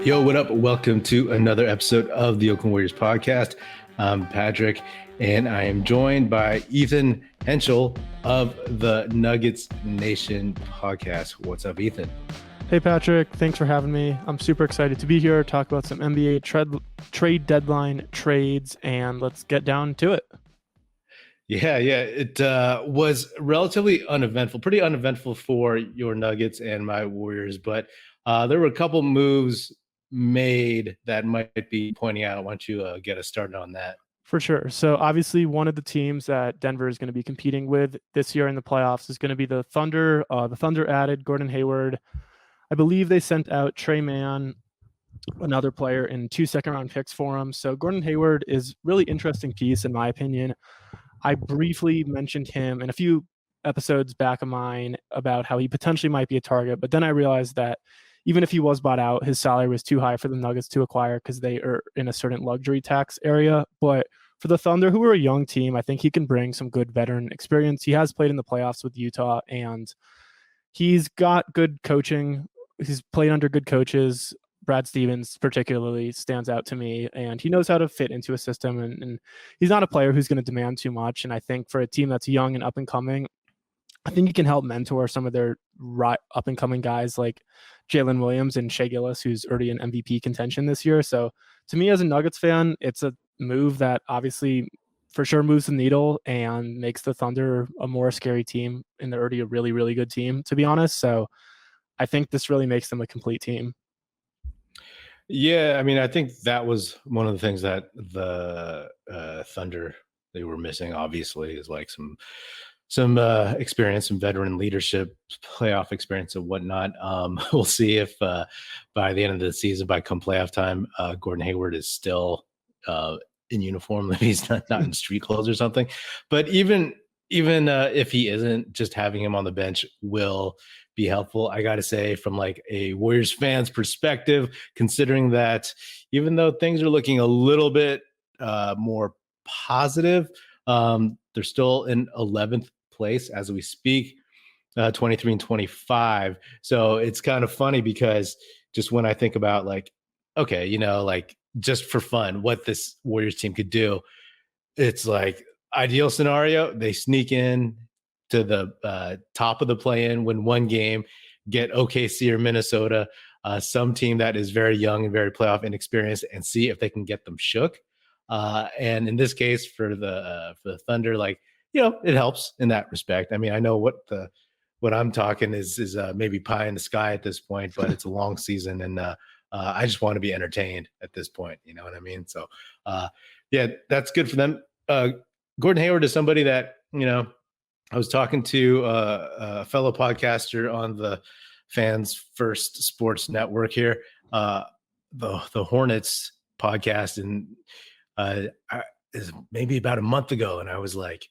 Yo, what up? Welcome to another episode of the Oakland Warriors podcast. I'm Patrick, and I am joined by Ethan Henschel of the Nuggets Nation podcast. What's up, Ethan? Hey, Patrick. Thanks for having me. I'm super excited to be here, talk about some NBA trade deadline trades, and let's get down to it. Yeah. It was relatively uneventful, pretty uneventful for your Nuggets and my Warriors, but there were a couple moves made that might be pointing out. Why don't you get us started on that? For sure. So obviously one of the teams that Denver is going to be competing with this year in the playoffs is going to be the Thunder. The Thunder added Gordon Hayward. I believe they sent out Trey Mann, another player, and 2 second-round picks for him. So Gordon Hayward is really interesting piece, in my opinion. I briefly mentioned him in a few episodes back of mine about how he potentially might be a target, but then I realized that even if he was bought out, his salary was too high for the Nuggets to acquire because they are in a certain luxury tax area. But for the Thunder, who are a young team, I think he can bring some good veteran experience. He has played in the playoffs with Utah, and he's got good coaching. He's played under good coaches. Brad Stevens particularly stands out to me, and he knows how to fit into a system, and he's not a player who's going to demand too much. And I think for a team that's young and up and coming, I think he can help mentor some of their up and coming guys like Jalen Williams and Shai Gilgeous, who's already in MVP contention this year. So to me, as a Nuggets fan, it's a move that obviously for sure moves the needle and makes the Thunder a more scary team, and they're already a really, really good team, to be honest. So I think this really makes them a complete team. Yeah, I mean, I think that was one of the things that the Thunder, they were missing, obviously, is like some experience, some veteran leadership, playoff experience and whatnot. We'll see if by the end of the season, by come playoff time, Gordon Hayward is still in uniform, if he's not in street clothes or something. But even if he isn't, just having him on the bench will be helpful. I got to say, from like a Warriors fan's perspective, considering that even though things are looking a little bit more positive, they're still in 11th place as we speak, 23 and 25. So it's kind of funny because just when I think about like, okay, like just for fun, what this Warriors team could do, it's like ideal scenario, they sneak in to the top of the play-in, win one game, get OKC or Minnesota, some team that is very young and very playoff inexperienced, and see if they can get them shook. And in this case, for the Thunder, like, it helps in that respect. I mean, I know what I'm talking is maybe pie in the sky at this point, but it's a long season, and I just want to be entertained at this point. You know what I mean? So, yeah, that's good for them. Gordon Hayward is somebody that, I was talking to a fellow podcaster on the Fans First Sports Network here, the Hornets podcast, and is maybe about a month ago, and I was like,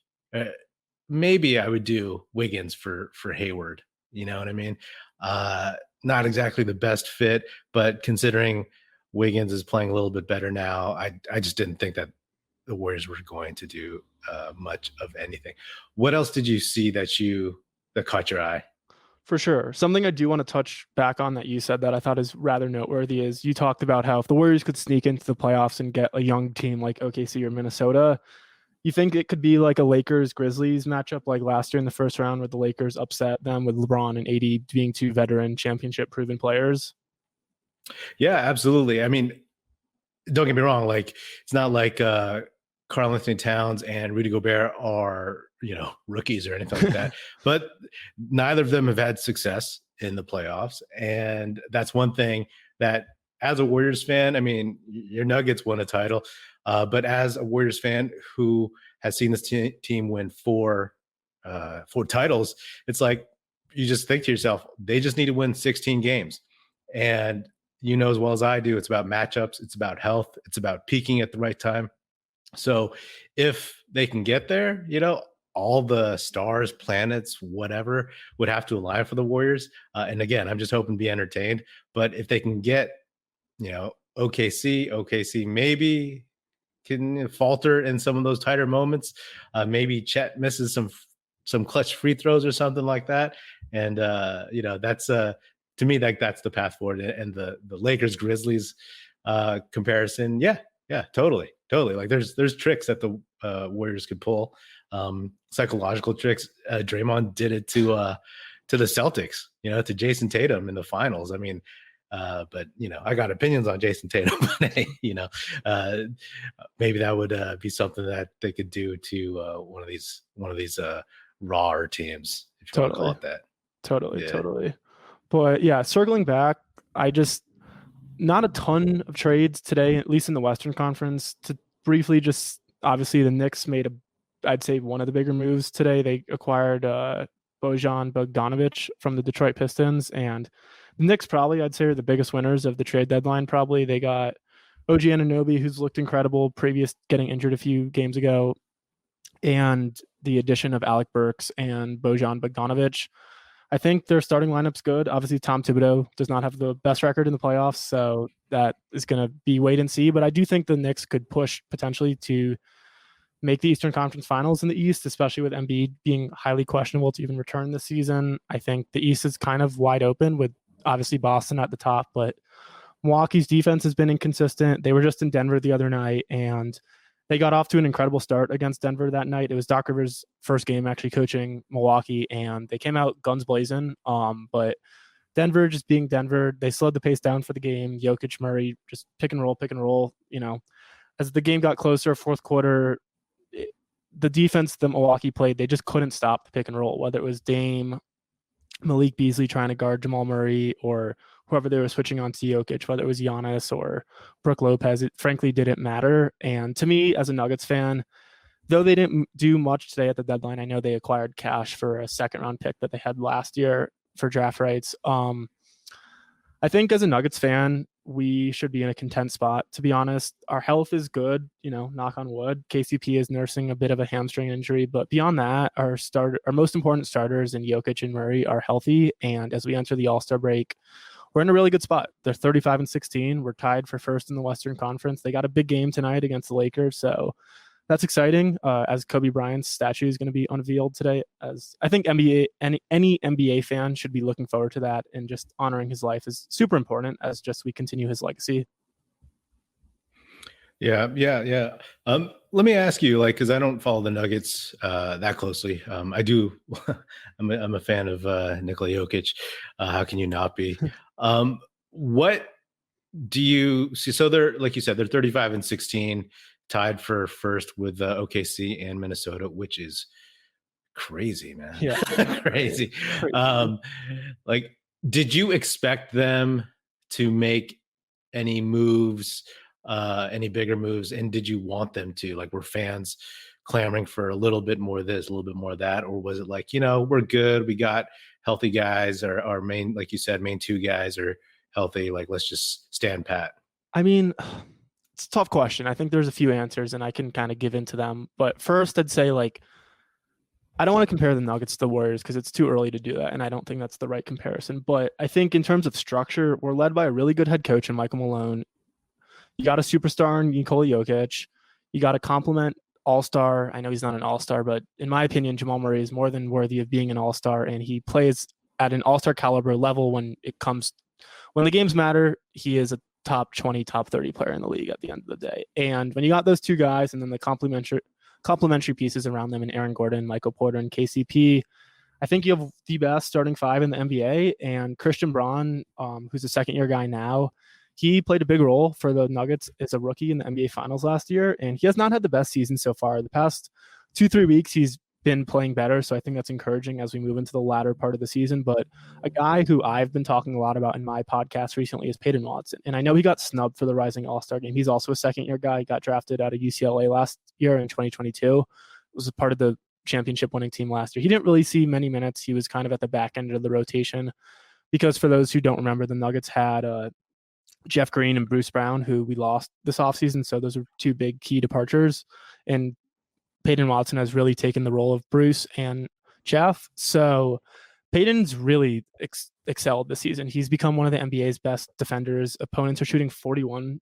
maybe I would do Wiggins for Hayward. You know what I mean? Not exactly the best fit, but considering Wiggins is playing a little bit better now, I just didn't think that the Warriors were going to do much of anything. What else did you see that caught your eye? For sure. Something I do want to touch back on that you said that I thought is rather noteworthy is you talked about how if the Warriors could sneak into the playoffs and get a young team like OKC or Minnesota, you think it could be like a Lakers-Grizzlies matchup like last year in the first round where the Lakers upset them with LeBron and AD being two veteran championship-proven players? Yeah, absolutely. I mean, don't get me wrong. Like, it's not like Karl Anthony Towns and Rudy Gobert are, rookies or anything like that. But neither of them have had success in the playoffs. And that's one thing that, as a Warriors fan, I mean, your Nuggets won a title. But as a Warriors fan who has seen this team win four titles, it's like you just think to yourself, they just need to win 16 games. And as well as I do, it's about matchups, it's about health, it's about peaking at the right time. So if they can get there, all the stars, planets, whatever would have to align for the Warriors. And again, I'm just hoping to be entertained. But if they can get, OKC maybe can falter in some of those tighter moments. Maybe Chet misses some clutch free throws or something like that. And, that's to me, like that's the path forward. And the Lakers Grizzlies comparison, yeah, totally. Like there's tricks that the Warriors could pull, psychological tricks. Draymond did it to the Celtics, to Jason Tatum in the finals. I mean, but I got opinions on Jason Tatum. But hey, maybe that would be something that they could do to one of these rawer teams, if you want to call it that. Totally. But yeah, circling back, not a ton of trades today, at least in the Western Conference. To briefly obviously the Knicks made I'd say one of the bigger moves today. They acquired Bojan Bogdanovic from the Detroit Pistons, and the Knicks probably, I'd say, are the biggest winners of the trade deadline. Probably they got OG Anunoby, who's looked incredible previous getting injured a few games ago, and the addition of Alec Burks and Bojan Bogdanovic. I think their starting lineup's good. Obviously, Tom Thibodeau does not have the best record in the playoffs, so that is going to be wait and see. But I do think the Knicks could push potentially to make the Eastern Conference Finals in the East, especially with Embiid being highly questionable to even return this season. I think the East is kind of wide open with obviously Boston at the top, but Milwaukee's defense has been inconsistent. They were just in Denver the other night, and they got off to an incredible start against Denver that night. It was Doc Rivers' first game actually coaching Milwaukee, and they came out guns blazing. But Denver just being Denver, they slowed the pace down for the game. Jokic, Murray, just pick and roll. As the game got closer, fourth quarter, the defense that Milwaukee played, they just couldn't stop the pick and roll, whether it was Dame, Malik Beasley trying to guard Jamal Murray, or whoever they were switching on to Jokic, whether it was Giannis or Brook Lopez. It frankly didn't matter. And to me, as a Nuggets fan, though they didn't do much today at the deadline, I know they acquired cash for a second-round pick that they had last year for draft rights. I think as a Nuggets fan, we should be in a content spot, to be honest. Our health is good, knock on wood. KCP is nursing a bit of a hamstring injury, but beyond that, our most important starters in Jokic and Murray are healthy. And as we enter the All-Star break, we're in a really good spot. They're 35-16. We're tied for first in the Western Conference. They got a big game tonight against the Lakers, so that's exciting. As Kobe Bryant's statue is going to be unveiled today, as I think any NBA fan should be looking forward to that, and just honoring his life is super important as just we continue his legacy. Yeah. Let me ask you, because I don't follow the Nuggets that closely. I do. I'm a fan of Nikola Jokic. How can you not be? What do you see? So they're, like you said, they're 35-16, tied for first with OKC and Minnesota, which is crazy, man. Yeah, crazy. Did you expect them to make any moves? Any bigger moves, and did you want them to? Were fans clamoring for a little bit more of this, a little bit more of that, or was it we're good, we got healthy guys, our main, like you said, main two guys are healthy, let's just stand pat? I mean, it's a tough question. I think there's a few answers, and I can kind of give into them. But first, I'd say I don't want to compare the Nuggets to the Warriors because it's too early to do that, and I don't think that's the right comparison. But I think in terms of structure, we're led by a really good head coach in Michael Malone. You got a superstar in Nikola Jokic. You got a compliment all-star. I know he's not an all-star, but in my opinion, Jamal Murray is more than worthy of being an all-star, and he plays at an all-star caliber level when the games matter. He is a top 20, top 30 player in the league at the end of the day. And when you got those two guys and then the complementary pieces around them in Aaron Gordon, Michael Porter, and KCP, I think you have the best starting five in the NBA. And Christian Braun, who's a second-year guy now, he played a big role for the Nuggets as a rookie in the NBA Finals last year, and he has not had the best season so far. The past 2-3 weeks, he's been playing better, so I think that's encouraging as we move into the latter part of the season. But a guy who I've been talking a lot about in my podcast recently is Peyton Watson, and I know he got snubbed for the Rising All-Star game. He's also a second-year guy. He got drafted out of UCLA last year in 2022. Was a part of the championship-winning team last year. He didn't really see many minutes. He was kind of at the back end of the rotation because, for those who don't remember, the Nuggets had Jeff Green and Bruce Brown, who we lost this offseason. So those are two big key departures. And Peyton Watson has really taken the role of Bruce and Jeff. So Peyton's really excelled this season. He's become one of the NBA's best defenders. Opponents are shooting 41%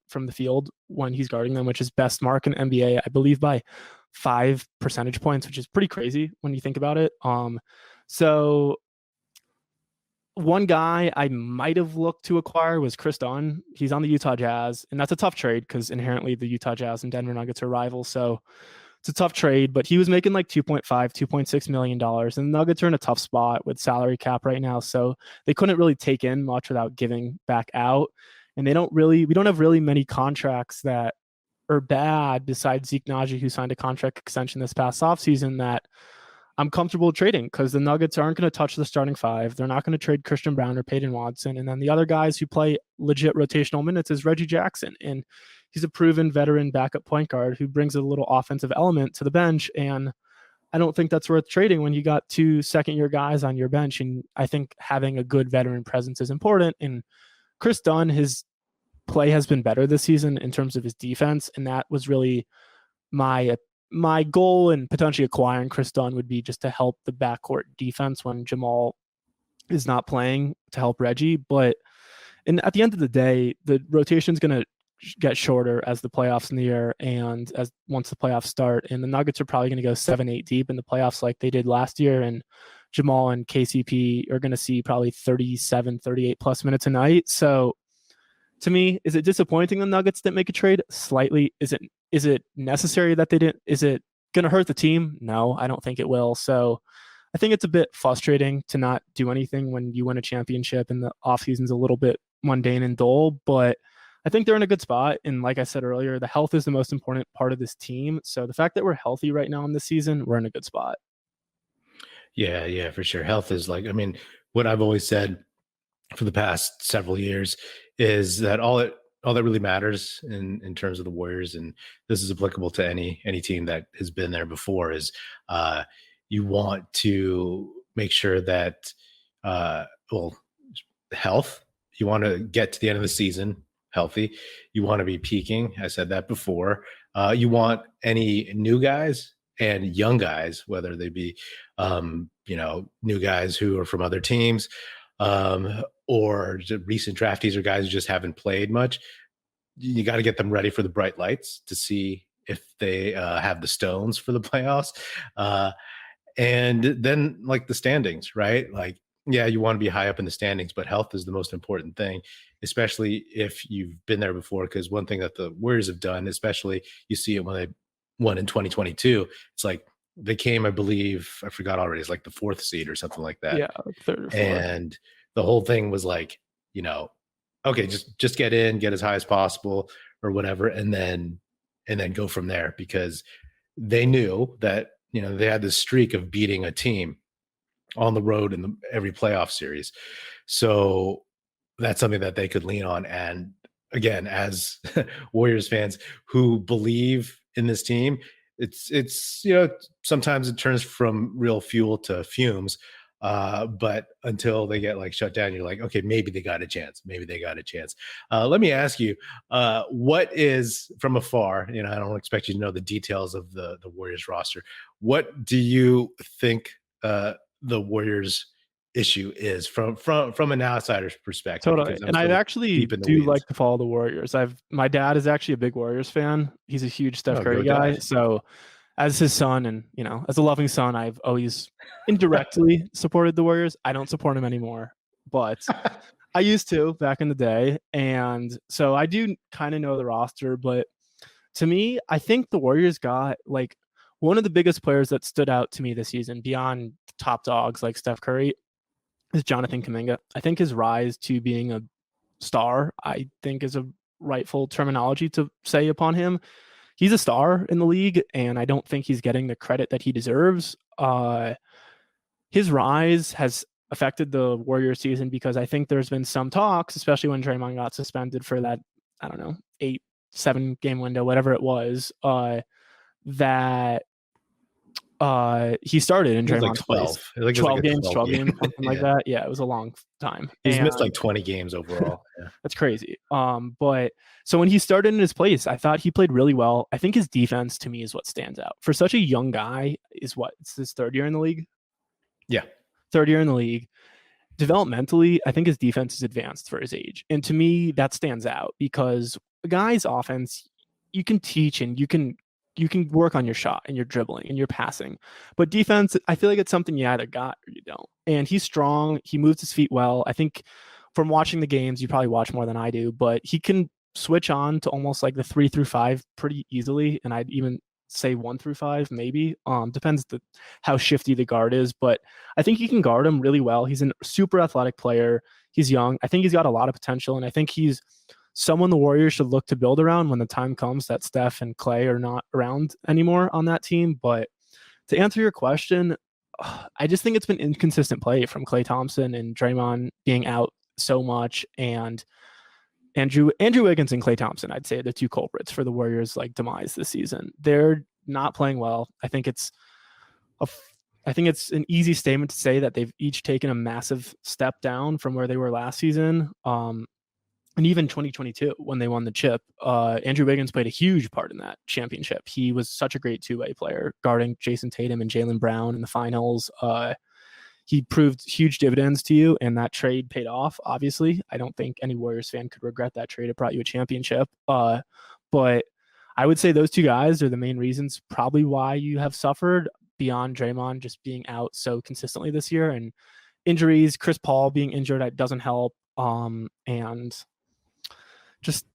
from the field when he's guarding them, which is best mark in the NBA, I believe, by 5 percentage points, which is pretty crazy when you think about it. So One guy I might have looked to acquire was Chris Dunn. He's on the Utah Jazz, and that's a tough trade because inherently the Utah Jazz and Denver Nuggets are rivals. So it's a tough trade, but he was making like 2.5, $2.6 million. And the Nuggets are in a tough spot with salary cap right now. So they couldn't really take in much without giving back out. And we don't have really many contracts that are bad besides Zeke Naji, who signed a contract extension this past offseason that I'm comfortable trading because the Nuggets aren't going to touch the starting five. They're not going to trade Christian Brown or Peyton Watson. And then the other guys who play legit rotational minutes is Reggie Jackson. And he's a proven veteran backup point guard who brings a little offensive element to the bench. And I don't think that's worth trading when you got 2 second-year guys on your bench. And I think having a good veteran presence is important. And Chris Dunn, his play has been better this season in terms of his defense. And that was really my goal in potentially acquiring Chris Dunn would be just to help the backcourt defense when Jamal is not playing to help Reggie. But at the end of the day, the rotation is going to get shorter as the playoffs near and as once the playoffs start. And the Nuggets are probably going to go 7-8 deep in the playoffs like they did last year. And Jamal and KCP are going to see probably 37, 38 plus minutes a night. So to me, is it disappointing the Nuggets didn't make a trade? Slightly. Is it necessary that they didn't? Is it going to hurt the team? No, I don't think it will. So I think it's a bit frustrating to not do anything when you win a championship and the offseason's a little bit mundane and dull, but I think they're in a good spot. And like I said earlier, the health is the most important part of this team. So the fact that we're healthy right now in this season, we're in a good spot. Yeah, for sure. Health is like, I mean, what I've always said for the past several years is that all that really matters in terms of the Warriors, and this is applicable to any team that has been there before, is you want to make sure that health. You want to get to the end of the season healthy. You want to be peaking. I said that before. You want any new guys and young guys, whether they be new guys who are from other teams, or recent draftees or guys who just haven't played much. You got to get them ready for the bright lights to see if they have the stones for the playoffs. And then like the standings, right? Like, yeah, you want to be high up in the standings, but health is the most important thing, especially if you've been there before. Because one thing that the Warriors have done, especially you see it when they won in 2022, it's like they came, I believe, I forgot already, it's like the 4th seed or something like that. Yeah, 3rd or 4th. And the whole thing was like, okay, just get in, get as high as possible or whatever, and then go from there, because they knew that, they had this streak of beating a team on the road in every playoff series. So that's something that they could lean on. And again, as Warriors fans who believe in this team, it's sometimes it turns from real fuel to fumes. But until they get like shut down, you're like, okay, maybe they got a chance. Let me ask you, what is, from afar, I don't expect you to know the details of the Warriors roster. What do you think the Warriors issue is from an outsider's perspective? Totally. And I actually do like to follow the Warriors. My dad is actually a big Warriors fan. He's a huge Steph Curry guy. So as his son and, as a loving son, I've always indirectly supported the Warriors. I don't support them anymore, but I used to back in the day. And so I do kind of know the roster, but to me, I think the Warriors got like one of the biggest players that stood out to me this season beyond top dogs like Steph Curry is Jonathan Kuminga. I think his rise to being a star, I think, is a rightful terminology to say upon him. He's a star in the league, and I don't think he's getting the credit that he deserves. His rise has affected the Warriors season because I think there's been some talks, especially when Draymond got suspended for that, 8-7 game window, whatever it was, that he started in Draymond's place. 12 games, something like that. Yeah, it was a long time. He's missed like 20 games overall. Yeah. That's crazy. But so when he started in his place, I thought he played really well. I think his defense to me is what stands out. For such a young guy, it's his 3rd year in the league? Yeah. 3rd year in the league. Developmentally, I think his defense is advanced for his age. And to me, that stands out because a guy's offense, you can teach and you can you can work on your shot and your dribbling and your passing. But defense, I feel like it's something you either got or you don't. And he's strong. He moves his feet well. I think from watching the games, you probably watch more than I do, but he can switch on to almost like the 3 through 5 pretty easily. And I'd even say 1 through 5, maybe. Depends how shifty the guard is, but I think he can guard him really well. He's a super athletic player. He's young. I think he's got a lot of potential, and I think he's someone the Warriors should look to build around when the time comes that Steph and Clay are not around anymore on that team. But to answer your question, I just think it's been inconsistent play from Klay Thompson and Draymond being out so much, and Andrew Wiggins and Klay Thompson, I'd say, are the two culprits for the Warriors' like demise this season. They're not playing well. I think it's an easy statement to say that they've each taken a massive step down from where they were last season. And even 2022, when they won the chip, Andrew Wiggins played a huge part in that championship. He was such a great two-way player, guarding Jason Tatum and Jaylen Brown in the finals. He proved huge dividends to you, and that trade paid off, obviously. I don't think any Warriors fan could regret that trade. It brought you a championship. But I would say those two guys are the main reasons probably why you have suffered, beyond Draymond just being out so consistently this year. And injuries, Chris Paul being injured, doesn't help. And just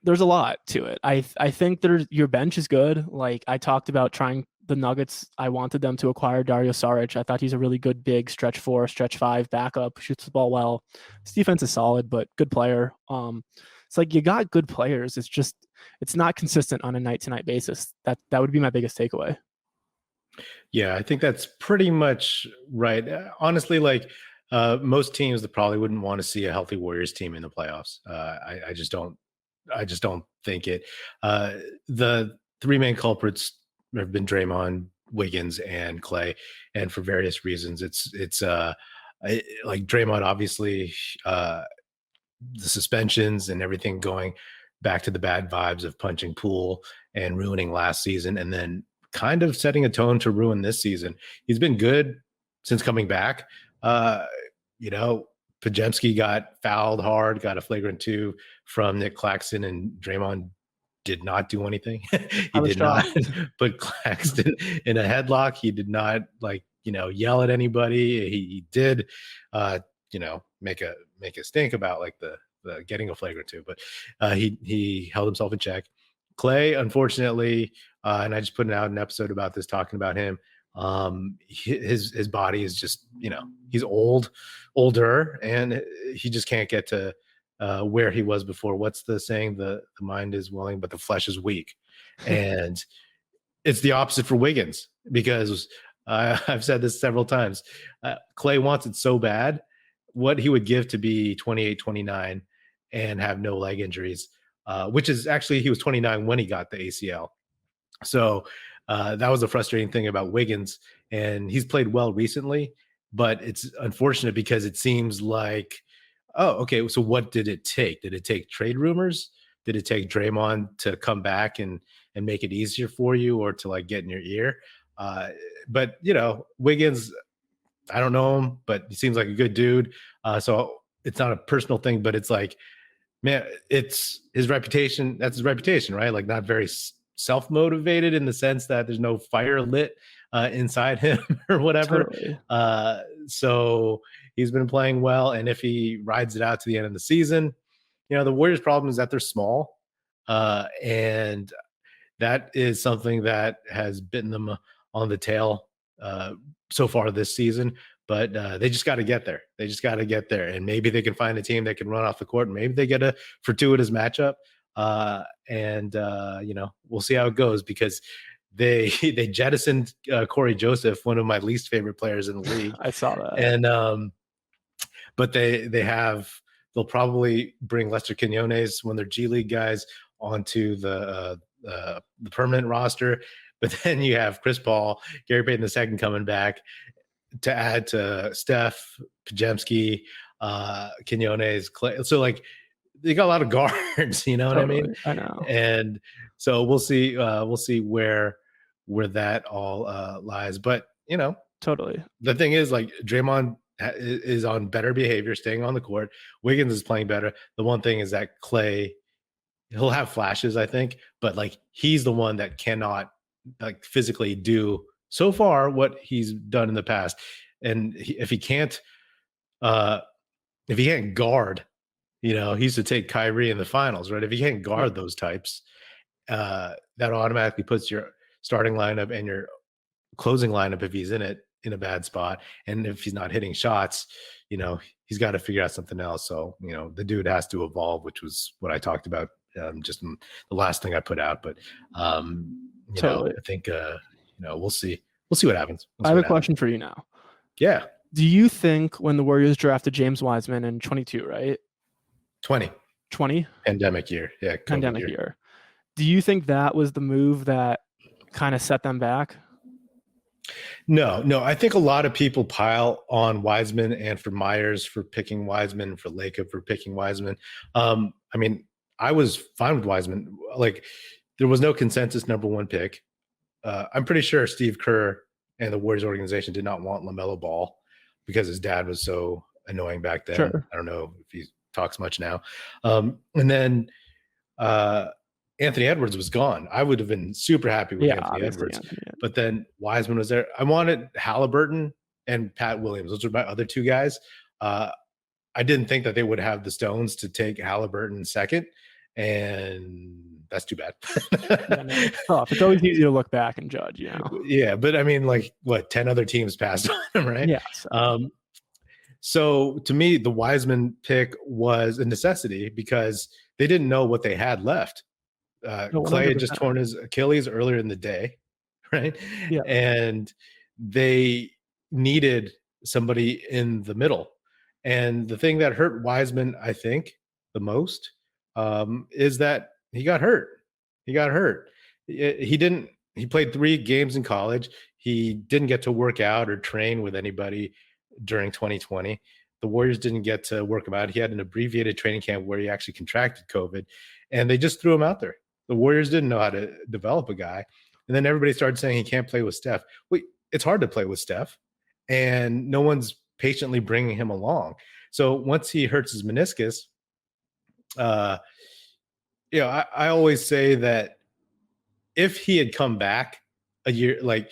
there's a lot to it. I think your bench is good. Like I talked about trying the Nuggets, I wanted them to acquire Dario Saric. I thought he's a really good big stretch 4, stretch 5 backup, shoots the ball well. His defense is solid, but good player. It's like you got good players. It's not consistent on a night-to-night basis. That would be my biggest takeaway. Yeah, I think that's pretty much right. Honestly, like most teams that probably wouldn't want to see a healthy Warriors team in the playoffs. I just don't think it. The three main culprits have been Draymond, Wiggins, and Clay, and for various reasons, it's like Draymond, obviously, the suspensions and everything going back to the bad vibes of punching Poole and ruining last season, and then kind of setting a tone to ruin this season. He's been good since coming back. Pajemski got fouled hard, got a flagrant 2 from Nick Claxton, and Draymond did not do anything. He did not put Claxton in a headlock. He did not yell at anybody. He did, make a stink about like the getting a flagrant 2, but he held himself in check. Clay, unfortunately, and I just put out an episode about this, talking about him. His body is just, he's older, and he just can't get to where he was before. What's the saying? The mind is willing, but the flesh is weak. And it's the opposite for Wiggins, because I've said this several times. Clay wants it so bad, what he would give to be 28, 29 and have no leg injuries, which is actually, he was 29 when he got the ACL. So that was the frustrating thing about Wiggins, and he's played well recently, but it's unfortunate because it seems like, oh, okay, so what did it take? Did it take trade rumors? Did it take Draymond to come back and make it easier for you, or to like get in your ear? But Wiggins, I don't know him, but he seems like a good dude. So it's not a personal thing, but it's like, man, it's his reputation. That's his reputation, right? Like, not very self-motivated in the sense that there's no fire lit inside him or whatever. Totally. So he's been playing well, and if he rides it out to the end of the season, the Warriors' problem is that they're small, and that is something that has bitten them on the tail so far this season. But they just got to get there. They just got to get there, and maybe they can find a team that can run off the court, and maybe they get a fortuitous matchup. We'll see how it goes, because they jettisoned Cory Joseph, one of my least favorite players in the league. I saw that. And but they'll probably bring Lester Quinones, one of their G League guys, onto the permanent roster. But then you have Chris Paul, Gary Payton II coming back to add to Steph, Pajemski, Quinones, Clay. So like, they got a lot of guards, you know what I mean? I know. And so we'll see where that all lies. But Totally. the thing is, like, Draymond is on better behavior, staying on the court. Wiggins is playing better. The one thing is that Clay he'll have flashes, I think, but like he's the one that cannot like physically do so far what he's done in the past. And if he can't, guard, he used to take Kyrie in the finals, right? If he can't guard those types, that automatically puts your starting lineup and your closing lineup, if he's in it, in a bad spot. And if he's not hitting shots, he's got to figure out something else. So, the dude has to evolve, which was what I talked about just in the last thing I put out. But, Totally. I think, we'll see. We'll see what happens. I have a question for you now. Yeah. Do you think when the Warriors drafted James Wiseman in 22, right? 20 pandemic year. Yeah. Pandemic year. Do you think that was the move that kind of set them back? No. I think a lot of people pile on Wiseman and for Myers for picking Wiseman, for Lacob for picking Wiseman. I mean, I was fine with Wiseman. Like, there was no consensus number one pick. I'm pretty sure Steve Kerr and the Warriors organization did not want LaMelo Ball because his dad was so annoying back then. Sure. I don't know if he talks much now. And then Anthony Edwards was gone. I would have been super happy with Anthony Edwards. But then Wiseman was there. I wanted Halliburton and Pat Williams. Those were my other two guys. I didn't think that they would have the stones to take Halliburton second, and that's too bad. Tough. It's always easy to look back and judge, Yeah, but I mean, like, what, 10 other teams passed on him, right? Yeah. So to me, the Wiseman pick was a necessity because they didn't know what they had left. Clay had just torn his Achilles earlier in the day, right? Yeah. And they needed somebody in the middle. And the thing that hurt Wiseman, I think, the most is that he got hurt. He played 3 games in college. He didn't get to work out or train with anybody during 2020. The Warriors didn't get to work him out. He had an abbreviated training camp where he actually contracted COVID, and they just threw him out there. The Warriors didn't know how to develop a guy. And then everybody started saying he can't play with Steph. Wait, it's hard to play with Steph, and no one's patiently bringing him along. So once he hurts his meniscus, I always say that if he had come back a year, like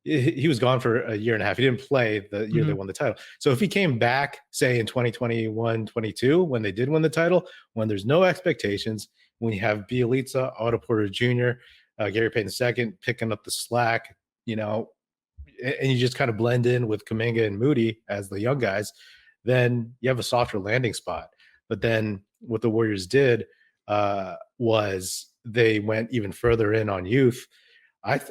he was gone for a year and a half. He didn't play the year they won the title. So if he came back, say in 2021, 22, when they did win the title, when there's no expectations, when you have Bielitsa, Otto Porter Jr., Gary Payton II picking up the slack, and you just kind of blend in with Kuminga and Moody as the young guys, then you have a softer landing spot. But then what the Warriors did was they went even further in on youth.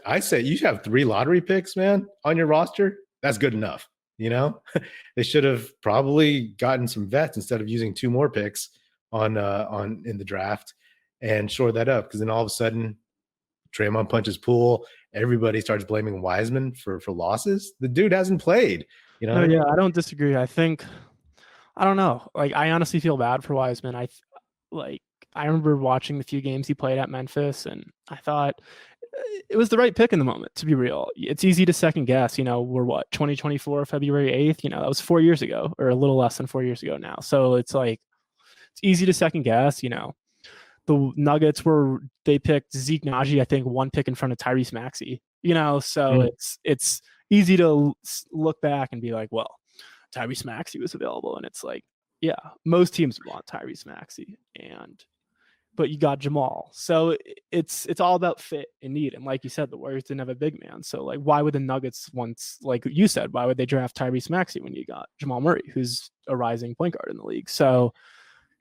I say you have 3 lottery picks, man, on your roster. That's good enough. They should have probably gotten some vets instead of using 2 more picks on in the draft and shore that up. Because then all of a sudden, Draymond punches Poole. Everybody starts blaming Wiseman for losses. The dude hasn't played. No, yeah, I don't disagree. I think, I don't know. Like, I honestly feel bad for Wiseman. I remember watching the few games he played at Memphis, and I thought it was the right pick in the moment, to be real. It's easy to second guess. We're 2024, February 8th. That was 4 years ago, or a little less than 4 years ago now. So it's like, it's easy to second guess. The Nuggets they picked Zeke Naji, I think, 1 pick in front of Tyrese Maxey. So it's easy to look back and be like, well, Tyrese Maxey was available, and it's like, yeah, most teams want Tyrese Maxey, but you got Jamal. So it's all about fit and need. And like you said, the Warriors didn't have a big man. So like, why would the Nuggets like you said, why would they draft Tyrese Maxey when you got Jamal Murray, who's a rising point guard in the league? So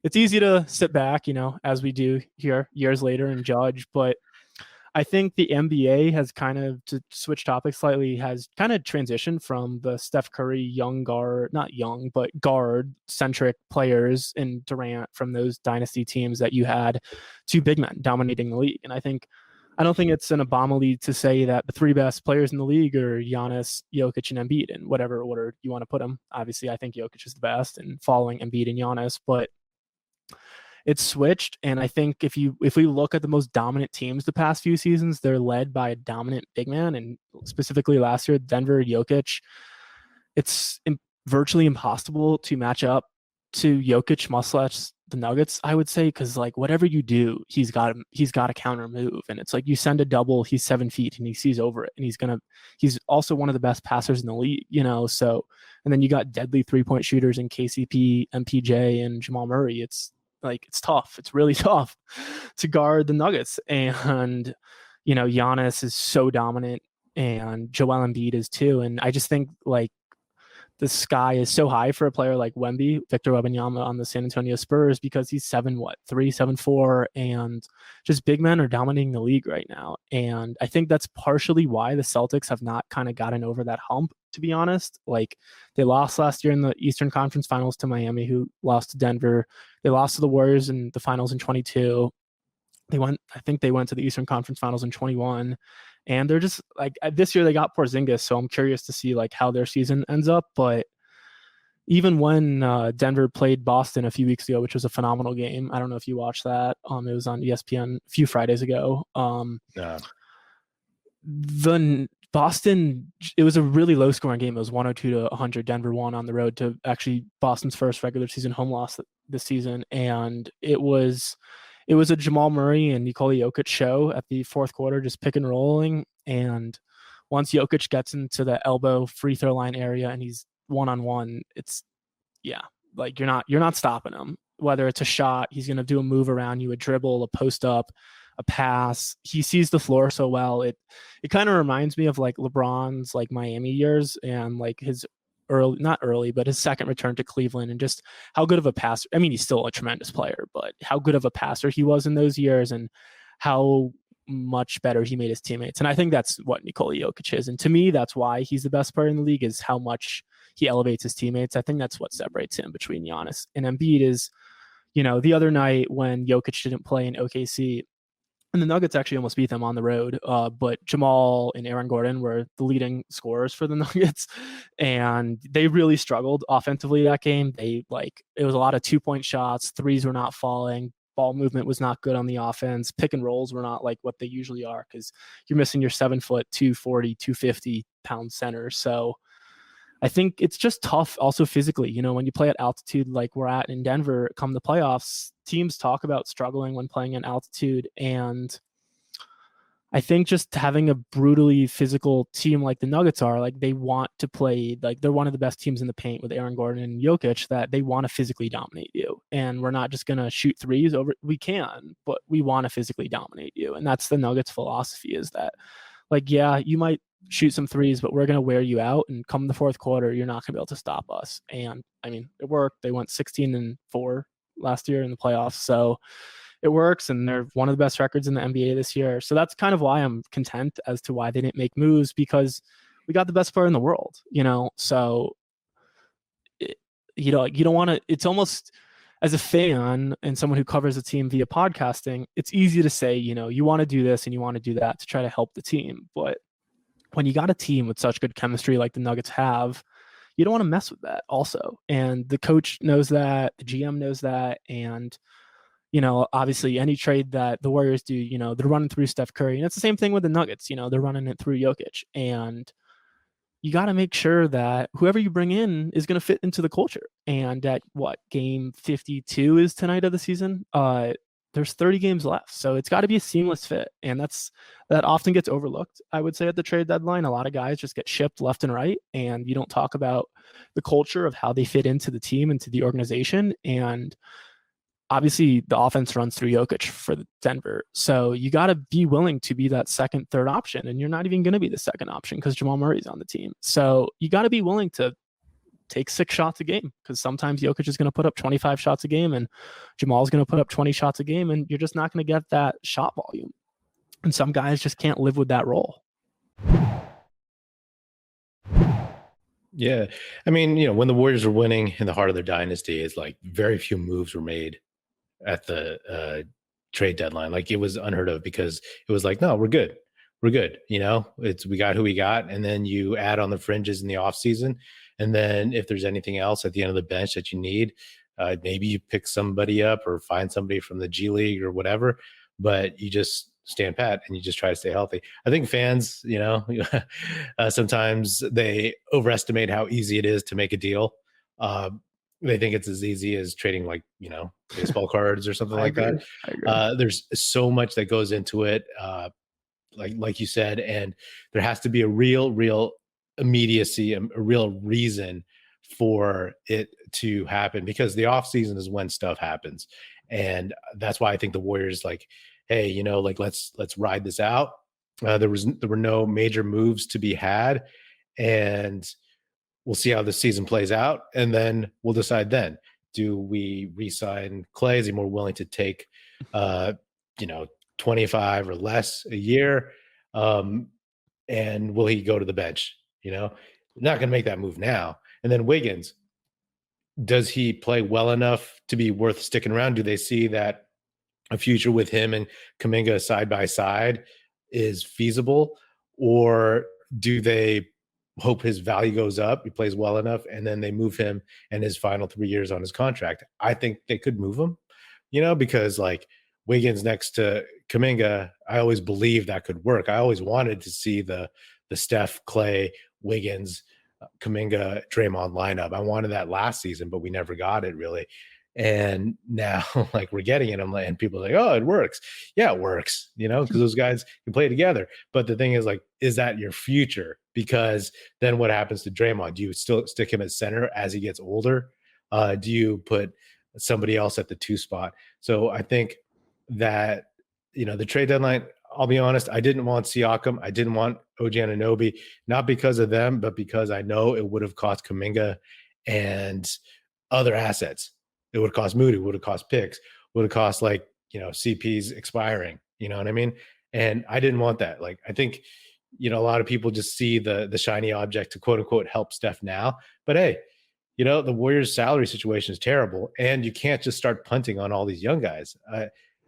it's easy to sit back, as we do here years later and judge. But I think the NBA has kind of, to switch topics slightly, has kind of transitioned from the Steph Curry guard-centric players in Durant from those dynasty teams that you had to big men dominating the league. And I don't think it's an anomaly to say that the 3 best players in the league are Giannis, Jokic, and Embiid in whatever order you want to put them. Obviously, I think Jokic is the best, and following Embiid and Giannis, but it's switched. And I think if we look at the most dominant teams the past few seasons, they're led by a dominant big man. And specifically last year, Denver, Jokic, it's virtually impossible to match up to Jokic must lets the Nuggets, I would say, because like whatever you do, he's got a counter move, and it's like you send a double, he's 7 feet and he sees over it, and he's also one of the best passers in the league, So, and then you got deadly 3-point shooters in KCP, MPJ, and Jamal Murray. It's like it's tough. It's really tough to guard the Nuggets, and Giannis is so dominant, and Joel Embiid is too, and I just think like the sky is so high for a player like Victor Wembanyama on the San Antonio Spurs, because he's 7'3", 7'4", and just big men are dominating the league right now. And I think that's partially why the Celtics have not kind of gotten over that hump, to be honest. Like they lost last year in the Eastern Conference Finals to Miami, who lost to Denver. They lost to the Warriors in the finals in 22. I think they went to the Eastern Conference Finals in 21. And they're just like this year they got Porzingis, so I'm curious to see like how their season ends up. But even when Denver played Boston a few weeks ago, which was a phenomenal game, I don't know if you watched that. It was on ESPN a few Fridays ago. The Boston, it was a really low scoring game. It was 102-100. Denver won on the road to actually Boston's first regular season home loss this season, and it was a Jamal Murray and Nikola Jokic show at the fourth quarter, just pick and rolling. And once Jokic gets into the elbow free throw line area and he's one-on-one, like you're not stopping him. Whether it's a shot, he's going to do a move around you, a dribble, a post up, a pass. He sees the floor so well. It kind of reminds me of like LeBron's like Miami years and like his not early, but his second return to Cleveland, and just how good of a passer. I mean, he's still a tremendous player, but how good of a passer he was in those years, and how much better he made his teammates. And I think that's what Nikola Jokic is. And to me, that's why he's the best player in the league, is how much he elevates his teammates. I think that's what separates him between Giannis and Embiid. Is, the other night when Jokic didn't play in OKC, and the Nuggets actually almost beat them on the road. But Jamal and Aaron Gordon were the leading scorers for the Nuggets, and they really struggled offensively that game. It was a lot of 2-point shots. Threes were not falling. Ball movement was not good on the offense. Pick and rolls were not like what they usually are, because you're missing your 7-foot, 240, 250-pound center. So I think it's just tough also physically. When you play at altitude like we're at in Denver, come the playoffs, teams talk about struggling when playing at altitude. And I think just having a brutally physical team like the Nuggets are, like they want to play, like they're one of the best teams in the paint with Aaron Gordon and Jokic, that they want to physically dominate you. And we're not just going to shoot threes over. We can, but we want to physically dominate you. And that's the Nuggets philosophy, is that like, yeah, you might shoot some threes, but we're going to wear you out. And come the fourth quarter, you're not going to be able to stop us. And I mean, it worked. They went 16-4 last year in the playoffs. So it works. And they're one of the best records in the NBA this year. So that's kind of why I'm content as to why they didn't make moves, because we got the best player in the world, So, you don't want to, it's almost, as a fan and someone who covers a team via podcasting, it's easy to say, you want to do this and you want to do that to try to help the team. But when you got a team with such good chemistry like the Nuggets have, you don't want to mess with that also. And the coach knows that, the GM knows that. And, obviously any trade that the Warriors do, they're running through Steph Curry. And it's the same thing with the Nuggets, they're running it through Jokic. And you got to make sure that whoever you bring in is going to fit into the culture. And at game 52 is tonight of the season, there's 30 games left. So it's got to be a seamless fit. And that often gets overlooked, I would say, at the trade deadline. A lot of guys just get shipped left and right, and you don't talk about the culture of how they fit into the team, into the organization. And obviously the offense runs through Jokic for Denver. So you got to be willing to be that second, third option. And you're not even going to be the second option because Jamal Murray's on the team. So you got to be willing to take 6 shots a game, because sometimes Jokic is going to put up 25 shots a game and Jamal's going to put up 20 shots a game, and you're just not going to get that shot volume. And some guys just can't live with that role. Yeah. I mean, when the Warriors were winning in the heart of their dynasty, it's like very few moves were made at the trade deadline. Like it was unheard of, because it was like, no, we're good. We're good. We got who we got. And then you add on the fringes in the off season. And then if there's anything else at the end of the bench that you need, maybe you pick somebody up or find somebody from the G League or whatever, but you just stand pat and you just try to stay healthy. I think fans, sometimes they overestimate how easy it is to make a deal. they think it's as easy as trading like, baseball cards or something I like that. agree. I agree. There's so much that goes into it. Like you said, and there has to be a real immediacy, a real reason for it to happen, because the off season is when stuff happens. And that's why I think the Warriors like, hey, like let's ride this out. There were no major moves to be had, and we'll see how the season plays out, and then we'll decide then. Do we re-sign Clay? Is he more willing to take, you know, 25 or less a year? And will he go to the bench? Not going to make that move now. And then Wiggins, does he play well enough to be worth sticking around? Do they see that a future with him and Kuminga side by side is feasible, or do they hope his value goes up, he plays well enough, and then they move him and his final 3 years on his contract? I think they could move him, because like Wiggins next to Kuminga, I always believed that could work. I always wanted to see the Steph, Clay, Wiggins, Kuminga, Draymond lineup. I wanted that last season, but we never got it really. And now, like, we're getting it. And people are like, "Oh, it works." Yeah, it works, because those guys can play together. But the thing is, like, is that your future? Because then what happens to Draymond? Do you still stick him at center as he gets older? Do you put somebody else at the 2 spot? So I think that, the trade deadline, I'll be honest, I didn't want Siakam. I didn't want OG Anunoby, not because of them, but because I know it would have cost Kuminga and other assets. It would cost Moody, would have cost picks, would have cost like, CP's expiring, you know what I mean? And I didn't want that. Like, I think, a lot of people just see the shiny object to quote unquote help Steph now. But hey, the Warriors salary situation is terrible, and you can't just start punting on all these young guys.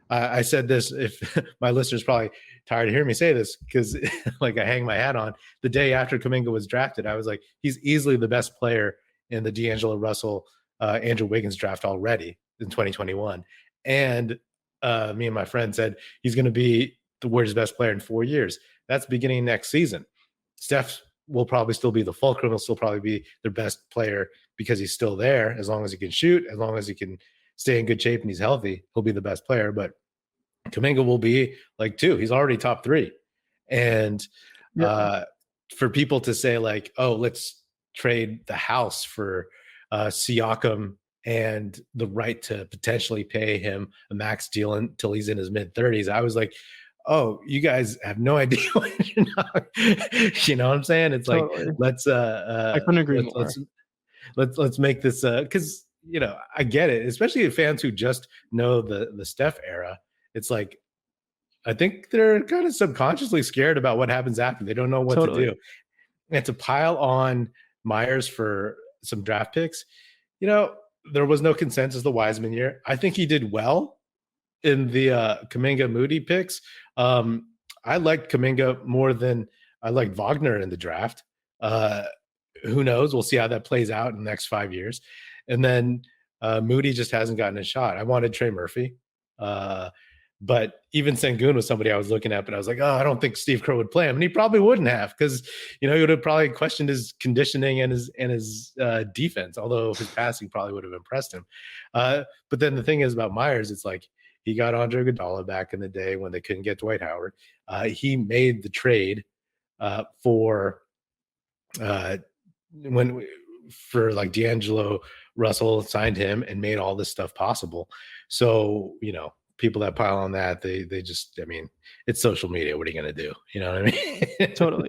I said this, if my listeners probably tired of hearing me say this, because like I hang my hat on the day after Kuminga was drafted, I was like, he's easily the best player in the D'Angelo Russell, Andrew Wiggins draft already in 2021. And me and my friend said he's going to be the Warriors' best player in 4 years. That's beginning next season. Steph will probably still be the fulcrum. He'll still probably be their best player because he's still there. As long as he can shoot, as long as he can stay in good shape and he's healthy, he'll be the best player. But Kuminga will be like 2. He's already top 3. And for people to say like, oh, let's trade the house for Siakam and the right to potentially pay him a max deal until he's in his mid-30s, I was like, oh, you guys have no idea what you're not, you know what I'm saying? It's totally. Like, let's I couldn't agree more. Let's make this because I get it, especially fans who just know the Steph era. It's like, I think they're kind of subconsciously scared about what happens after. They don't know what to do. And to pile on Myers for some draft picks, there was no consensus the Wiseman year. I think he did well in the Kuminga Moody picks. I liked Kuminga more than I liked Wagner in the draft. Who knows? We'll see how that plays out in the next 5 years. And then Moody just hasn't gotten a shot. I wanted Trey Murphy. But even Sengun was somebody I was looking at, but I was like, oh, I don't think Steve Kerr would play him. And he probably wouldn't have, because, he would have probably questioned his conditioning and his defense, although his passing probably would have impressed him. But then the thing is about Myers, it's like, he got Andre Iguodala back in the day when they couldn't get Dwight Howard. He made the trade for like D'Angelo Russell, signed him and made all this stuff possible. So, people that pile on that, they just, it's social media. What are you going to do? You know what I mean? Totally.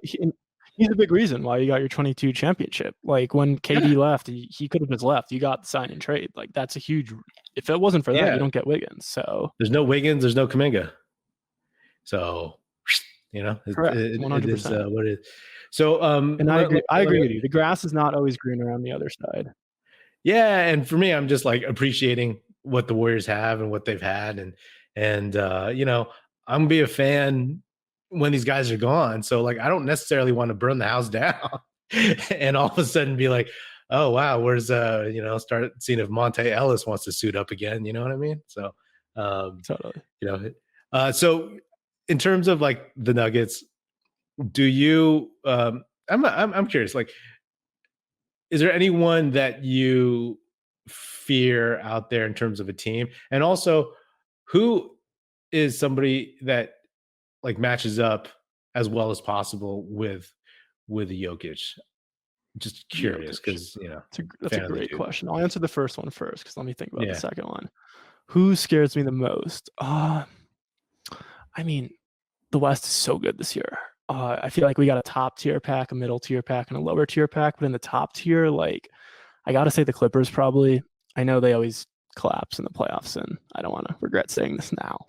He's a big reason why you got your 22 championship. Like when KD left, he could have just left. You got the sign and trade. Like that's a huge, if it wasn't for that, you don't get Wiggins. So there's no Wiggins, there's no Kuminga. So, correct. 100%. It is what it is. So, and I agree with you. The grass is not always green around the other side. Yeah. And for me, I'm just like appreciating what the Warriors have and what they've had. And I'm gonna be a fan when these guys are gone. So like, I don't necessarily want to burn the house down and all of a sudden be like, oh wow, where's start seeing if Monte Ellis wants to suit up again. You know what I mean? So totally. So in terms of like the Nuggets, do you I'm curious, like, is there anyone that you fear out there in terms of a team? And also, who is somebody that like matches up as well as possible with the Jokic? Just curious Jokic. because That's a fan of the great dude. question. I'll answer the first one first because let me think about the Yeah. second one. Who scares me the most? I mean, the West is so good this year. I feel like we got a top tier pack, a middle tier pack, and a lower tier pack. But in the top tier, like I gotta say the Clippers probably. I know they always collapse in the playoffs, and I don't want to regret saying this now.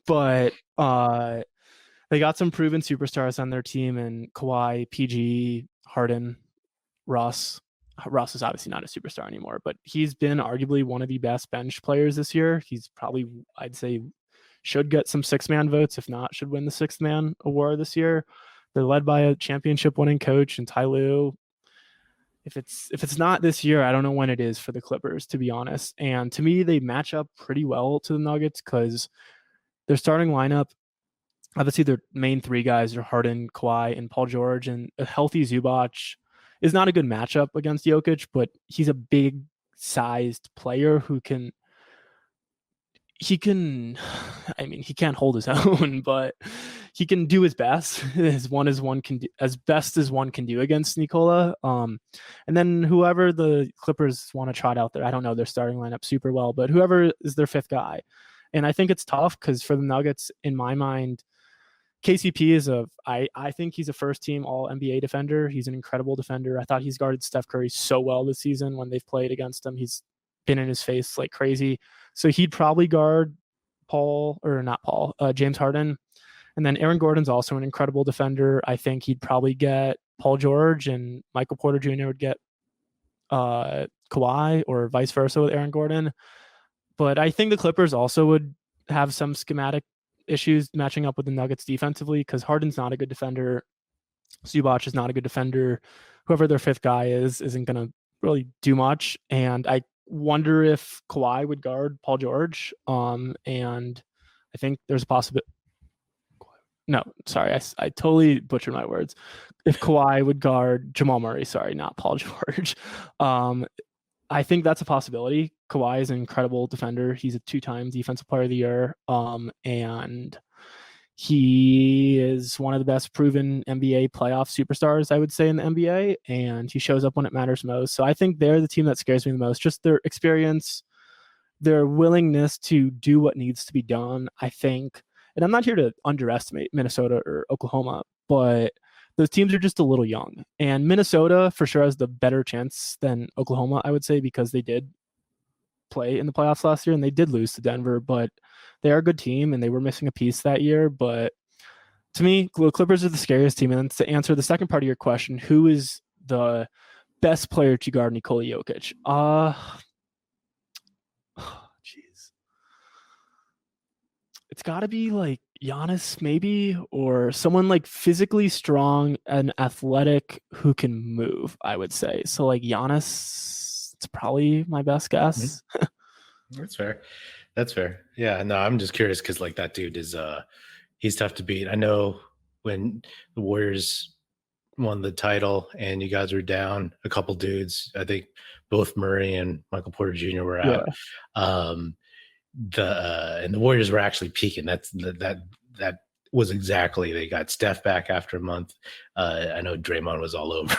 But they got some proven superstars on their team, and Kawhi, PG, Harden, Russ. Russ is obviously not a superstar anymore, but he's been arguably one of the best bench players this year. He's probably, I'd say, should get some six-man votes, if not, should win the sixth-man award this year. They're led by a championship-winning coach in Ty Lue. If it's not this year, I don't know when it is for the Clippers, to be honest. And to me, they match up pretty well to the Nuggets because their starting lineup, obviously their main three guys are Harden, Kawhi, and Paul George, and a healthy Zubac is not a good matchup against Jokic, but he's a big sized player who he can't hold his own, but he can do his best as best as one can do against Nikola. And then whoever the Clippers want to trot out there, I don't know their starting lineup super well, but whoever is their fifth guy. And I think it's tough because for the Nuggets, in my mind, KCP is I think he's a first team all NBA defender. He's an incredible defender. I thought he's guarded Steph Curry so well this season when they've played against him. He's been in his face like crazy. So he'd probably guard James Harden. And then Aaron Gordon's also an incredible defender. I think he'd probably get Paul George, and Michael Porter Jr. would get Kawhi, or vice versa with Aaron Gordon. But I think the Clippers also would have some schematic issues matching up with the Nuggets defensively because Harden's not a good defender. Zubac is not a good defender. Whoever their fifth guy isn't going to really do much. And I wonder if Kawhi would guard Paul George. And I think there's a possibility. No, sorry, I totally butchered my words. If Kawhi would guard Jamal Murray, sorry, not Paul George. I think that's a possibility. Kawhi is an incredible defender. He's a two-time Defensive Player of the Year, and he is one of the best proven NBA playoff superstars, I would say, in the NBA, and he shows up when it matters most. So I think they're the team that scares me the most. Just their experience, their willingness to do what needs to be done, I think. And I'm not here to underestimate Minnesota or Oklahoma, but those teams are just a little young. And Minnesota for sure has the better chance than Oklahoma, I would say, because they did play in the playoffs last year and they did lose to Denver, but they are a good team and they were missing a piece that year. But to me, the Clippers are the scariest team. And to answer the second part of your question, who is the best player to guard Nikola Jokic? Jeez. It's got to be like Giannis maybe, or someone like physically strong and athletic who can move, I would say. So like Giannis, it's probably my best guess. That's fair. That's fair. Yeah, no, I'm just curious because like that dude is he's tough to beat. I know when the Warriors won the title and you guys were down a couple dudes, I think both Murray and Michael Porter Jr. were out. Yeah. And the Warriors were actually peaking. That was exactly, they got Steph back after a month. I know Draymond was all over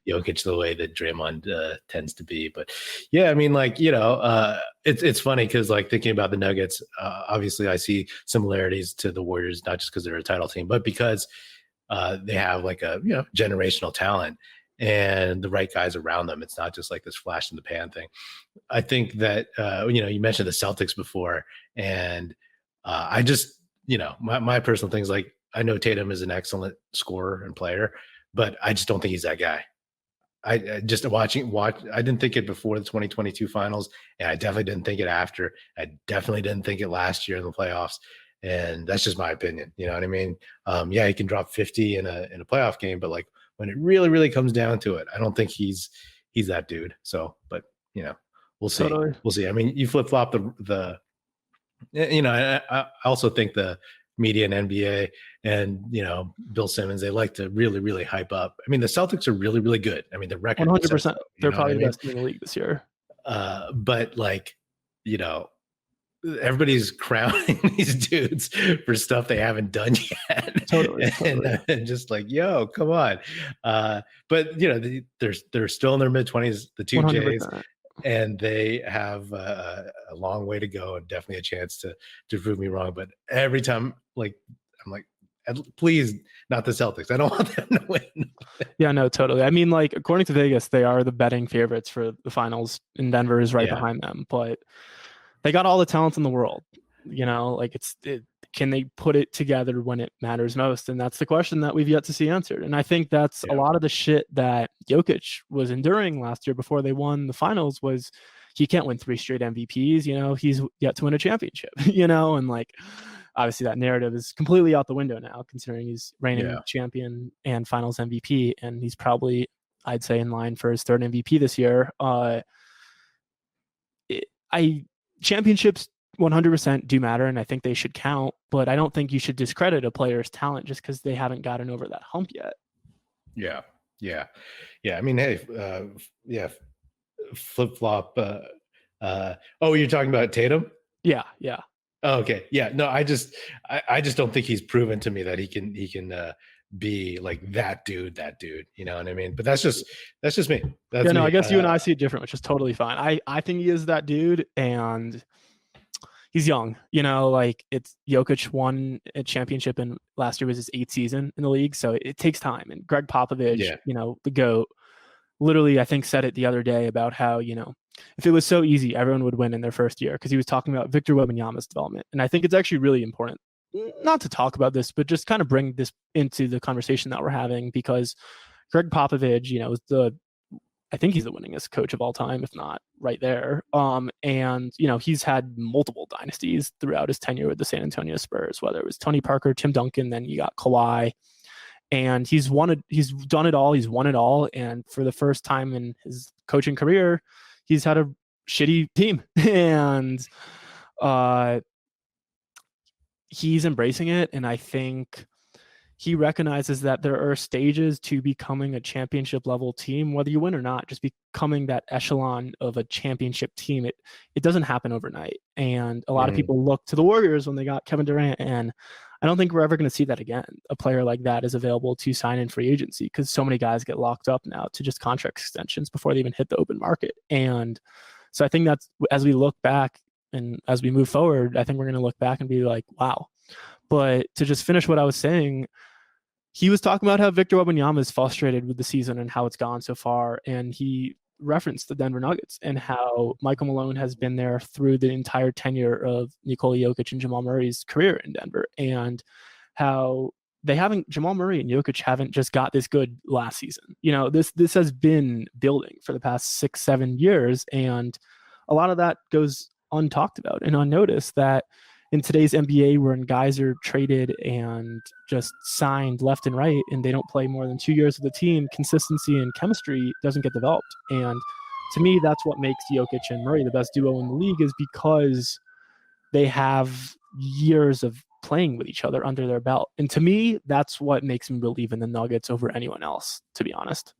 Jokic the way that Draymond tends to be, but yeah, I mean, like, it's funny because like thinking about the Nuggets, obviously I see similarities to the Warriors, not just because they're a title team, but because they have like a generational talent and the right guys around them. It's not just like this flash in the pan thing. I think that, you mentioned the Celtics before, and I just, my personal things, like I know Tatum is an excellent scorer and player, but I just don't think he's that guy. I just I didn't think it before the 2022 finals, and I definitely didn't think it after. I definitely didn't think it last year in the playoffs. And that's just my opinion. You know what I mean? Yeah, he can drop 50 in a playoff game, but like when it really, really comes down to it, I don't think he's that dude. So, but we'll see. Totally. We'll see. I mean, you flip flop I also think the media and NBA and Bill Simmons, they like to really, really hype up. I mean, the Celtics are really, really good. I mean, the record 100%. They're probably the best team in the league this year. But like, you know, everybody's crowning these dudes for stuff they haven't done yet. Totally. And just like, yo, come on. But you know, they're still in their mid-20s, the two J's, 100%. and they have a long way to go and definitely a chance to prove me wrong. But every time, like, I'm like, please, not the Celtics. I don't want them to win. Yeah, no, totally. I mean, like, according to Vegas, they are the betting favorites for the finals, and Denver is right behind them. But they got all the talent in the world. You know, like, can they put it together when it matters most? And that's the question that we've yet to see answered. And I think that's a lot of the shit that Jokic was enduring last year before they won the finals was he can't win 3 straight MVPs. You know, he's yet to win a championship, you know, and like, obviously that narrative is completely out the window now, considering he's reigning champion and finals MVP. And he's probably, I'd say, in line for his 3rd MVP this year. Championships 100% do matter, and I think they should count, but I don't think you should discredit a player's talent just because they haven't gotten over that hump yet. Yeah. I mean, hey, flip flop. Oh, you're talking about Tatum? Yeah. Oh, okay. Yeah. No, I just don't think he's proven to me that he can be like that dude. You know what I mean? But that's just me. That's me. I guess you and I see it different, which is totally fine. I think he is that dude, and he's young. You know, like, it's Jokic won a championship, and last year was his 8th season in the league, so it takes time. And Greg Popovich, you know, the GOAT, literally, I think, said it the other day about how, you know, if it was so easy, everyone would win in their first year, because he was talking about Victor Wembanyama's development. And I think it's actually really important not to talk about this, but just kind of bring this into the conversation that we're having, because Greg Popovich, you know, is I think he's the winningest coach of all time, if not right there. And, you know, he's had multiple dynasties throughout his tenure with the San Antonio Spurs, whether it was Tony Parker, Tim Duncan, then you got Kawhi. And he's done it all. He's won it all. And for the first time in his coaching career, he's had a shitty team. And he's embracing it. And I think he recognizes that there are stages to becoming a championship level team, whether you win or not. Just becoming that echelon of a championship team, it doesn't happen overnight. And a lot of people look to the Warriors when they got Kevin Durant, and I don't think we're ever going to see that again. A player like that is available to sign in free agency, because so many guys get locked up now to just contract extensions before they even hit the open market. And so I think that's, as we look back and as we move forward, I think we're going to look back and be like, wow. But to just finish what I was saying, he was talking about how Victor Wembanyama is frustrated with the season and how it's gone so far. And he referenced the Denver Nuggets and how Michael Malone has been there through the entire tenure of Nikola Jokic and Jamal Murray's career in Denver, and how Jamal Murray and Jokic haven't just got this good last season. You know, this has been building for the past 6-7 years. And a lot of that goes untalked about and unnoticed, that in today's NBA, when guys are traded and just signed left and right, and they don't play more than 2 years with the team, consistency and chemistry doesn't get developed. And to me, that's what makes Jokic and Murray the best duo in the league, is because they have years of playing with each other under their belt. And to me, that's what makes me believe in the Nuggets over anyone else, to be honest.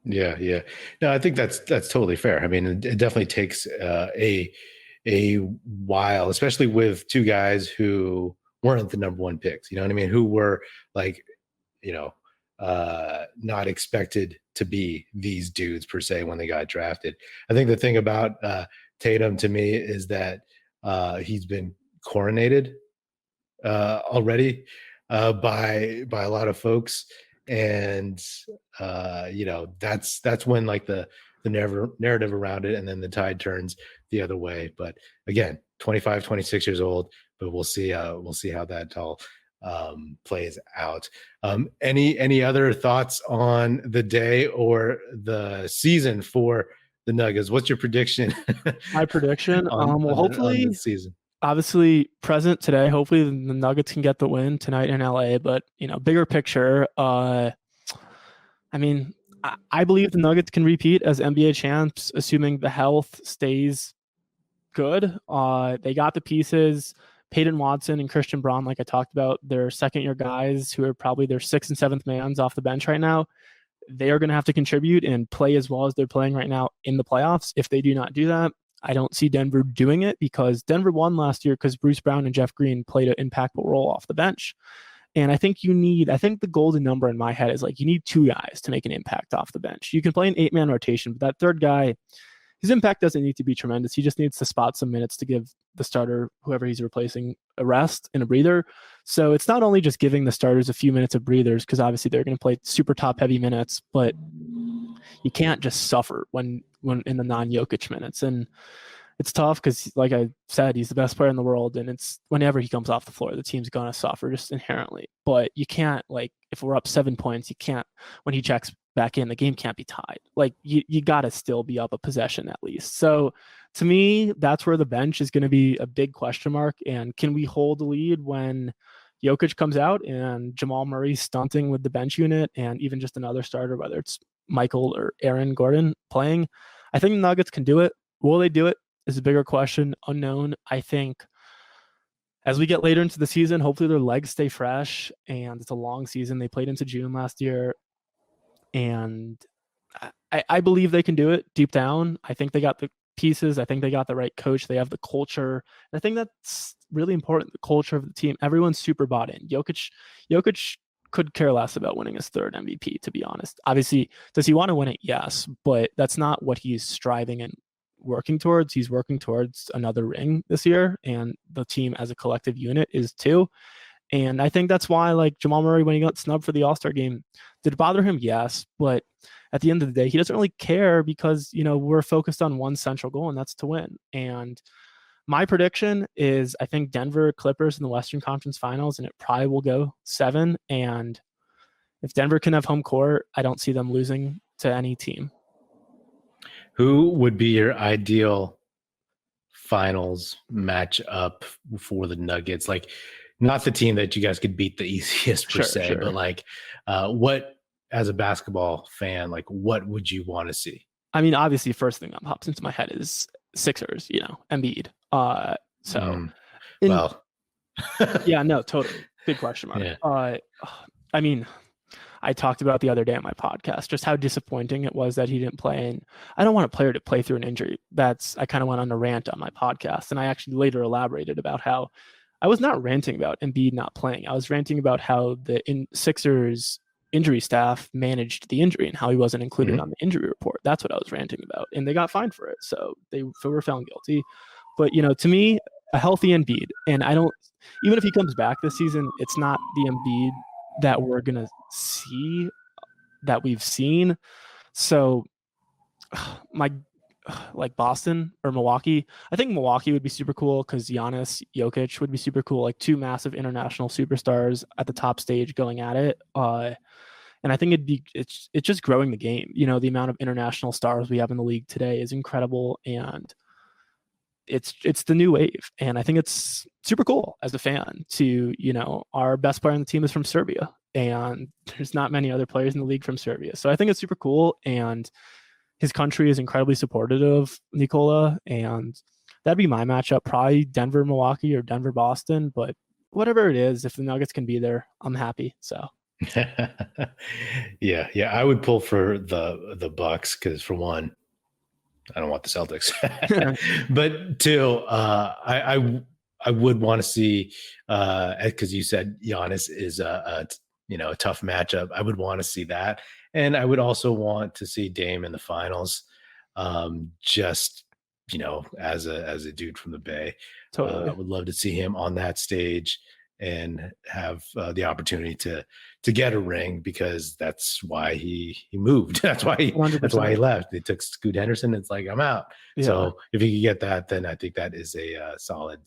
Yeah. No, I think that's totally fair. I mean, it definitely takes a while, especially with two guys who weren't the number 1 picks, you know what I mean? Who were like, you know, not expected to be these dudes per se when they got drafted. I think the thing about Tatum to me is that he's been coronated already by a lot of folks. And you know, that's when like the narrative around it, and then the tide turns the other way. But again, 25, 26 years old, but we'll see how that all plays out. Any other thoughts on the day or the season for the Nuggets? What's your prediction? My prediction, hopefully on the season. Obviously present today. Hopefully the Nuggets can get the win tonight in LA, but you know, bigger picture, I mean, I believe the Nuggets can repeat as NBA champs, assuming the health stays good. They got the pieces. Peyton Watson and Christian Braun, like I talked about, they're second-year guys who are probably their 6th and 7th mans off the bench right now. they are going to have to contribute and play as well as they're playing right now in the playoffs. If they do not do that, I don't see Denver doing it, because Denver won last year because Bruce Brown and Jeff Green played an impactful role off the bench. And I think the golden number in my head is like, you need 2 guys to make an impact off the bench. You can play an 8-man rotation, but that third guy, his impact doesn't need to be tremendous. He just needs to spot some minutes to give the starter, whoever he's replacing, a rest and a breather. So it's not only just giving the starters a few minutes of breathers, because obviously they're going to play super top heavy minutes, but you can't just suffer when in the non-Jokic minutes. And it's tough because, like I said, he's the best player in the world, and it's whenever he comes off the floor, the team's going to suffer just inherently. But you can't, like, if we're up 7 points, you can't, when he checks back in, the game can't be tied. Like, you got to still be up a possession at least. So to me, that's where the bench is going to be a big question mark. And can we hold the lead when Jokic comes out and Jamal Murray's stunting with the bench unit, and even just another starter, whether it's Michael or Aaron Gordon playing? I think the Nuggets can do it. Will they do it is a bigger question, unknown. I think as we get later into the season, hopefully their legs stay fresh, and it's a long season. They played into June last year, and I believe they can do it deep down. I think they got the pieces. I think they got the right coach. They have the culture. And I think that's really important, the culture of the team. Everyone's super bought in. Jokic could care less about winning his 3rd MVP, to be honest. Obviously, does he want to win it? Yes, but that's not what he's striving and working towards. He's working towards another ring this year, and the team as a collective unit is too. And I think that's why, like, Jamal Murray, when he got snubbed for the All-Star game, did it bother him? Yes, but at the end of the day, he doesn't really care, because, you know, we're focused on one central goal, and that's to win. And my prediction is, I think Denver Clippers in the Western Conference Finals, and it probably will go 7. And if Denver can have home court, I don't see them losing to any team. Who would be your ideal finals matchup for the Nuggets? Like, not the team that you guys could beat the easiest per se, but like, what, as a basketball fan, like, what would you want to see? I mean, obviously, first thing that pops into my head is Sixers, you know, Embiid. Well, yeah, no, totally. Big question mark. Yeah. I mean, I talked about the other day on my podcast just how disappointing it was that he didn't play. And I don't want a player to play through an injury. I kind of went on a rant on my podcast, and I actually later elaborated about how I was not ranting about Embiid not playing. I was ranting about how the Sixers injury staff managed the injury and how he wasn't included on the injury report. That's what I was ranting about. And they got fined for it. So they were found guilty. But, you know, to me, a healthy Embiid, and even if he comes back this season, it's not the Embiid that we're going to see, that we've seen. So like Boston or Milwaukee, I think Milwaukee would be super cool, because Giannis, Jokic would be super cool, like 2 massive international superstars at the top stage going at it. And I think it's just growing the game. You know, the amount of international stars we have in the league today is incredible, and it's the new wave. And I think it's super cool as a fan to, you know, our best player on the team is from Serbia, and there's not many other players in the league from Serbia. So I think it's super cool, and his country is incredibly supportive of Nikola, and that'd be my matchup, probably Denver, Milwaukee, or Denver, Boston. But whatever it is, if the Nuggets can be there, I'm happy. So yeah, I would pull for the Bucks, because for one, I don't want the Celtics, but two, I would want to see, because you said Giannis is a tough matchup. I would want to see that. And I would also want to see Dame in the finals, just, you know, as a dude from the Bay. totally. I would love to see him on that stage and have the opportunity to get a ring, because that's why he moved. That's why he left. They took Scoot Henderson. It's like, I'm out. Yeah. So if he could get that, then I think that is a solid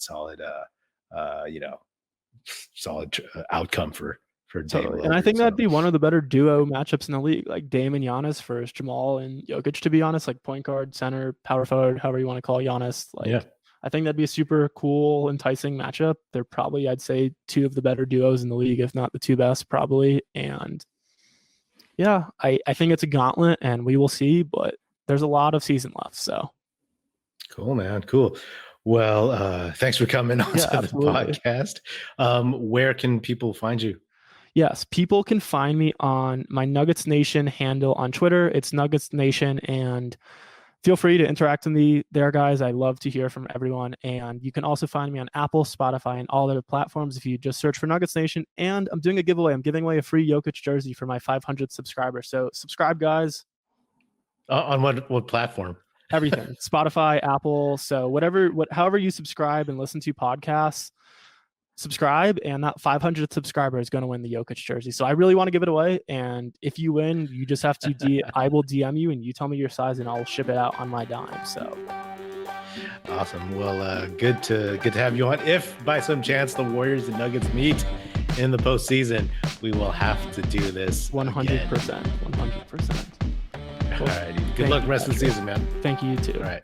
outcome for Dame. And I think that'd be one of the better duo matchups in the league, like Dame and Giannis versus Jamal and Jokic, to be honest, like point guard, center, power forward, however you want to call Giannis. Like, I think that'd be a super cool, enticing matchup. They're probably, I'd say, 2 of the better duos in the league, if not the 2 best, probably. And yeah, I think it's a gauntlet, and we will see, but there's a lot of season left. So cool, man. Cool. Well, thanks for coming on to the podcast. Where can people find you? Yes, people can find me on my Nuggets Nation handle on Twitter. It's Nuggets Nation, and feel free to interact with me there, guys. I love to hear from everyone. And you can also find me on Apple, Spotify, and all other platforms if you just search for Nuggets Nation. And I'm doing a giveaway. I'm giving away a free Jokic jersey for my 500 subscribers. So subscribe, guys. On what platform? Everything. Spotify, Apple. So however you subscribe and listen to podcasts, subscribe, and that 500 subscriber is going to win the Jokic jersey. So I really want to give it away. And if you win, you just have to I will DM you and you tell me your size and I'll ship it out on my dime. So awesome. Well, good to have you on. If by some chance the Warriors and Nuggets meet in the postseason, we will have to do this 100%. 100%. All right. Good luck rest of the season, man. Thank you, you too. All right.